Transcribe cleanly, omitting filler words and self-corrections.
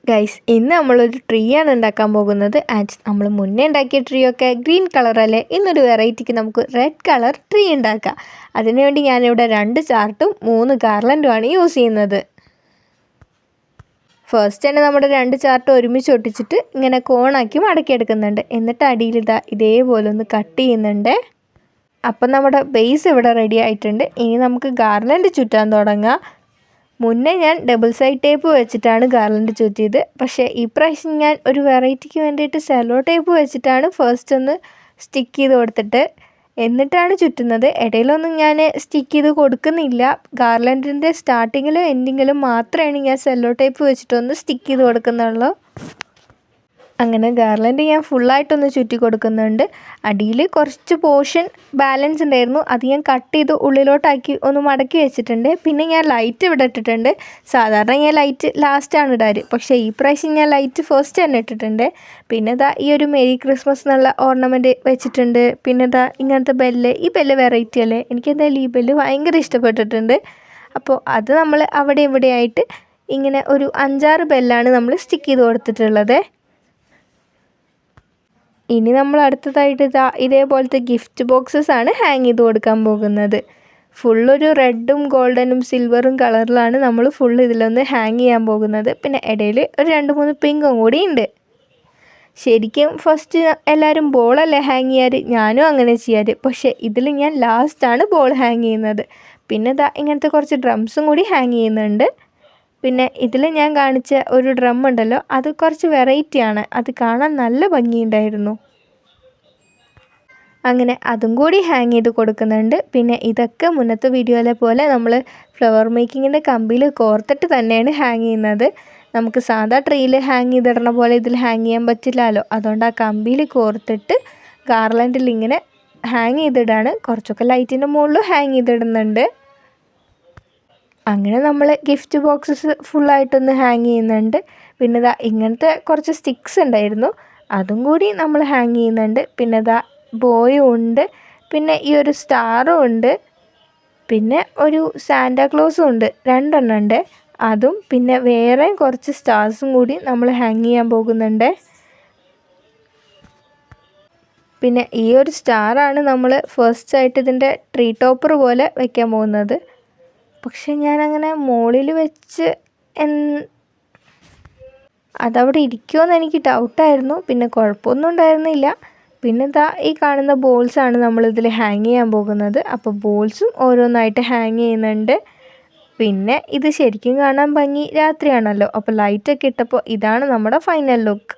Guys, ഇന്ന് നമ്മളൊരു tree ആണ് ഉണ്ടാക്കാൻ പോകുന്നത്. ആൻഡ് നമ്മൾ മുന്നേ ഉണ്ടാക്കിയ ട്രീ ഒക്കെ ഗ്രീൻ കളറല്ലേ. ഇന്നൊരു വെറൈറ്റിക്ക് നമുക്ക് റെഡ് കളർ ട്രീ ഉണ്ടാക്കാം. അതിനുവേണ്ടി ഞാനിവിടെ 2 ചാർട്ടും 3 ഗാർലൻഡുമാണ് യൂസ് ചെയ്യുന്നത്. ഫസ്റ്റ് തന്നെ നമ്മുടെ 2 ചാർട്ട് ഒരുമിച്ച് ഒട്ടിച്ചിട്ട് ഇങ്ങനെ കോണാക്കി മടക്കിയെടുക്കുന്നുണ്ട്. എന്നിട്ട് അടിയിൽ ഇതേപോലെ ഒന്ന് കട്ട് ചെയ്യുന്നുണ്ട്. അപ്പം നമ്മുടെ ബേസ് ഇവിടെ റെഡി ആയിട്ടുണ്ട്. ഇനി നമുക്ക് ഗാർലൻഡ് ചുറ്റാൻ തുടങ്ങാം. മുന്നേ ഞാൻ ഡബിൾ സൈഡ് ടേപ്പ് വെച്ചിട്ടാണ് ഗാർലൻഡ് ചുറ്റിയത്. പക്ഷേ ഈ പ്രാവശ്യം ഞാൻ ഒരു വെറൈറ്റിക്ക് വേണ്ടിയിട്ട് സെല്ലോ ടേപ്പ് വെച്ചിട്ടാണ് ഫസ്റ്റ് ഒന്ന് സ്റ്റിക്ക് ചെയ്ത് കൊടുത്തിട്ട് എന്നിട്ടാണ് ചുറ്റുന്നത്. ഇടയിലൊന്നും ഞാൻ സ്റ്റിക്ക് ചെയ്ത് കൊടുക്കുന്നില്ല. ഗാർലൻഡിൻ്റെ സ്റ്റാർട്ടിങ്ങിലും എൻഡിങ്ങിലും മാത്രമാണ് ഞാൻ സെല്ലോ ടേപ്പ് വെച്ചിട്ടൊന്ന് സ്റ്റിക്ക് ചെയ്ത് കൊടുക്കുന്നുള്ളൂ. അങ്ങനെ ഗാർലൻഡ് ഞാൻ ഫുള്ളായിട്ടൊന്ന് ചുറ്റി കൊടുക്കുന്നുണ്ട്. അടിയിൽ കുറച്ച് പോർഷൻ ബാലൻസ് ഉണ്ടായിരുന്നു, അത് ഞാൻ കട്ട് ചെയ്ത് ഉള്ളിലോട്ടാക്കി ഒന്ന് മടക്കി വെച്ചിട്ടുണ്ട്. പിന്നെ ഞാൻ ലൈറ്റ് ഇവിടെ ഇട്ടിട്ടുണ്ട്. സാധാരണ ഞാൻ ലൈറ്റ് ലാസ്റ്റാണ് ഇടാറ്, പക്ഷേ ഈ പ്രാവശ്യം ഞാൻ ലൈറ്റ് ഫസ്റ്റ് തന്നെ ഇട്ടിട്ടുണ്ട്. പിന്നെ ഈ ഒരു മെരി ക്രിസ്മസ് എന്നുള്ള ഓർണമെൻറ്റ് വെച്ചിട്ടുണ്ട്. പിന്നെ ഇങ്ങനത്തെ ബെല്ല്, ഈ ബെല്ല് വെറൈറ്റി അല്ലേ, എനിക്കെന്തായാലും ഈ ബെല്ല് ഭയങ്കര ഇഷ്ടപ്പെട്ടിട്ടുണ്ട്. അപ്പോൾ അത് നമ്മൾ അവിടെ ഇവിടെയായിട്ട് ഇങ്ങനെ ഒരു 5-6 ബെല്ലാണ് നമ്മൾ സ്റ്റിക്ക് ചെയ്ത് കൊടുത്തിട്ടുള്ളത്. ഇനി നമ്മൾ അടുത്തതായിട്ട് ഇതേപോലത്തെ ഗിഫ്റ്റ് ബോക്സസ് ആണ് ഹാങ് ചെയ്ത് കൊടുക്കാൻ പോകുന്നത്. ഫുള്ളൊരു റെഡും ഗോൾഡനും സിൽവറും കളറിലാണ് നമ്മൾ ഫുള്ള് ഇതിലൊന്ന് ഹാങ് ചെയ്യാൻ പോകുന്നത്. പിന്നെ ഇടയിൽ ഒരു 2-3 പിങ്കും കൂടി ഉണ്ട്. ശരിക്കും ഫസ്റ്റ് എല്ലാവരും ബോളല്ലേ ഹാങ് ചെയ്യാറ്, ഞാനും അങ്ങനെ ചെയ്യാറ്. പക്ഷേ ഇതിൽ ഞാൻ ലാസ്റ്റാണ് ബോൾ ഹാങ് ചെയ്യുന്നത്. പിന്നെ ഇങ്ങനത്തെ കുറച്ച് ഡ്രംസും കൂടി ഹാങ് ചെയ്യുന്നുണ്ട്. പിന്നെ ഇതിൽ ഞാൻ കാണിച്ച ഒരു ഡ്രം ഉണ്ടല്ലോ, അത് കുറച്ച് വെറൈറ്റിയാണ്, അത് കാണാൻ നല്ല ഭംഗിയുണ്ടായിരുന്നു. അങ്ങനെ അതും കൂടി ഹാങ് ചെയ്ത് കൊടുക്കുന്നുണ്ട്. പിന്നെ ഇതൊക്കെ മുന്നത്തെ വീഡിയോയിലെ പോലെ നമ്മൾ ഫ്ലവർ മേക്കിങ്ങിൻ്റെ കമ്പിയിൽ കോർത്തിട്ട് തന്നെയാണ് ഹാങ് ചെയ്യുന്നത്. നമുക്ക് സാധാ ട്രീയിൽ ഹാങ് ചെയ്തിടണ പോലെ ഇതിൽ ഹാങ് ചെയ്യാൻ പറ്റില്ലല്ലോ. അതുകൊണ്ട് ആ കമ്പിയിൽ കോർത്തിട്ട് ഗാർലൻഡിൽ ഇങ്ങനെ ഹാങ് ചെയ്തിടാണ്. കുറച്ചൊക്കെ ലൈറ്റിൻ്റെ മുകളിൽ ഹാങ് ചെയ്തിടുന്നുണ്ട്. അങ്ങനെ നമ്മൾ ഗിഫ്റ്റ് ബോക്സസ് ഫുള്ളായിട്ടൊന്ന് ഹാങ് ചെയ്യുന്നുണ്ട്. പിന്നെ ഇങ്ങനത്തെ കുറച്ച് സ്റ്റിക്സ് ഉണ്ടായിരുന്നു, അതും കൂടി നമ്മൾ ഹാങ് ചെയ്യുന്നുണ്ട്. പിന്നെ ബോയും ഉണ്ട്, പിന്നെ ഈ ഒരു സ്റ്റാറും ഉണ്ട്, പിന്നെ ഒരു സാന്റാക്ലോസും ഉണ്ട്, 2 എണ്ണം ഉണ്ട് അതും. പിന്നെ വേറെ കുറച്ച് സ്റ്റാർസും കൂടി നമ്മൾ ഹാങ് ചെയ്യാൻ പോകുന്നുണ്ട്. പിന്നെ ഈ ഒരു സ്റ്റാറാണ് നമ്മൾ ഫസ്റ്റ് ആയിട്ട് ഇതിൻ്റെ ട്രീ ടോപ്പർ പോലെ വയ്ക്കാൻ പോകുന്നത്. പക്ഷെ ഞാനങ്ങനെ മുകളിൽ വെച്ച് അതവിടെ ഇരിക്കുമെന്ന് എനിക്ക് ഡൗട്ടായിരുന്നു. പിന്നെ കുഴപ്പമൊന്നും ഉണ്ടായിരുന്നില്ല. പിന്നെ ഈ കാണുന്ന ബോൾസാണ് നമ്മളിതിൽ ഹാങ് ചെയ്യാൻ പോകുന്നത്. അപ്പോൾ ബോൾസും ഓരോന്നായിട്ട് ഹാങ് ചെയ്യുന്നുണ്ട്. പിന്നെ ഇത് ശരിക്കും കാണാൻ ഭംഗി രാത്രിയാണല്ലോ, അപ്പോൾ ലൈറ്റൊക്കെ ഇട്ടപ്പോൾ ഇതാണ് നമ്മുടെ ഫൈനൽ ലുക്ക്.